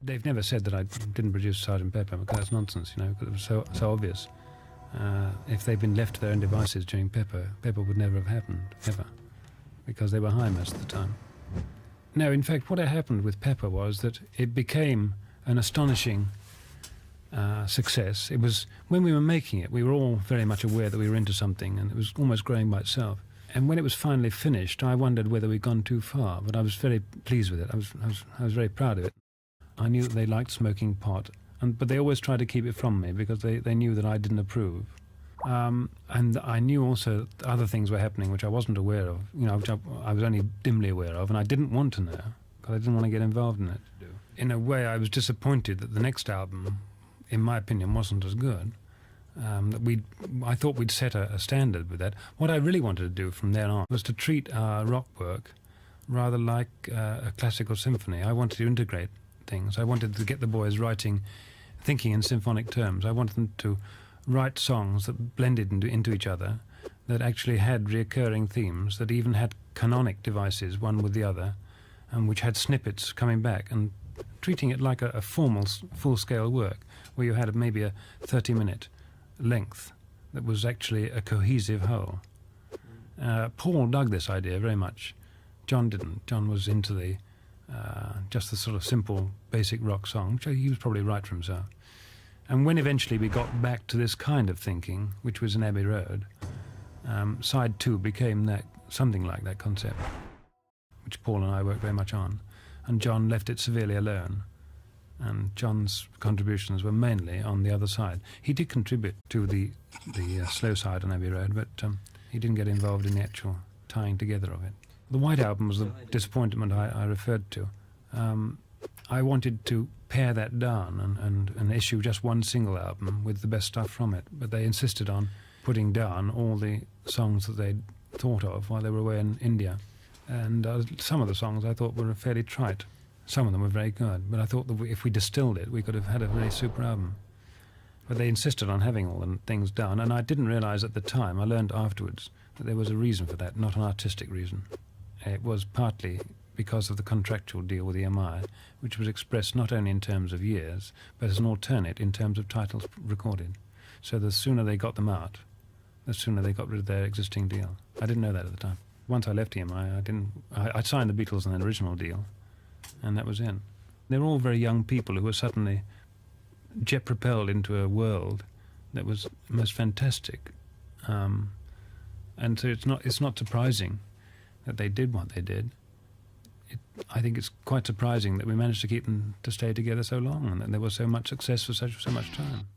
They've never said that I didn't produce Sgt.Pepper, because that's nonsense, you know, because it was so obvious. If they'd been left to their own devices during Pepper, Pepper would never have happened, ever, because they were high most of the time. No, in fact, what had happened with Pepper was that it became an astonishing success. It was, when we were making it, we were all very much aware that we were into something, and it was almost growing by itself. And when it was finally finished, I wondered whether we'd gone too far, but I was very pleased with it. I was very proud of it. I knew that they liked smoking pot, but they always tried to keep it from me because they knew that I didn't approve. And I knew also that other things were happening which I wasn't aware of, you know, which I was only dimly aware of, and I didn't want to know because I didn't want to get involved in it. In a way, I was disappointed that the next album, in my opinion, wasn't as good. I thought we'd set a standard with that. What I really wanted to do from there on was to treat our rock work rather like a classical symphony. I wanted to integrate things. I wanted to get the boys thinking in symphonic terms. I wanted them to write songs that blended into each other, that actually had reoccurring themes, that even had canonic devices, one with the other, and which had snippets coming back, and treating it like a formal, full-scale work, where you had maybe a 30-minute length that was actually a cohesive whole. Paul dug this idea very much. John didn't. John was into just the sort of simple, basic rock song, which he was probably right for himself. And when eventually we got back to this kind of thinking, which was in Abbey Road, side 2 became something like that concept, which Paul and I worked very much on. And John left it severely alone. And John's contributions were mainly on the other side. He did contribute to the slow side on Abbey Road, but he didn't get involved in the actual tying together of it. The White Album was the disappointment I referred to. I wanted to pare that down and issue just one single album with the best stuff from it, but they insisted on putting down all the songs that they'd thought of while they were away in India. And some of the songs I thought were fairly trite. Some of them were very good, but I thought that if we distilled it, we could have had a very super album. But they insisted on having all the things down, and I didn't realise at the time, I learned afterwards, that there was a reason for that, not an artistic reason. It was partly because of the contractual deal with EMI, which was expressed not only in terms of years, but as an alternate in terms of titles recorded. So the sooner they got them out, the sooner they got rid of their existing deal. I didn't know that at the time. Once I left EMI, I signed the Beatles on an original deal, and that was it. They were all very young people who were suddenly jet-propelled into a world that was most fantastic. And so it's not surprising that they did what they did. I think it's quite surprising that we managed to keep them to stay together so long, and that there was so much success for so much time.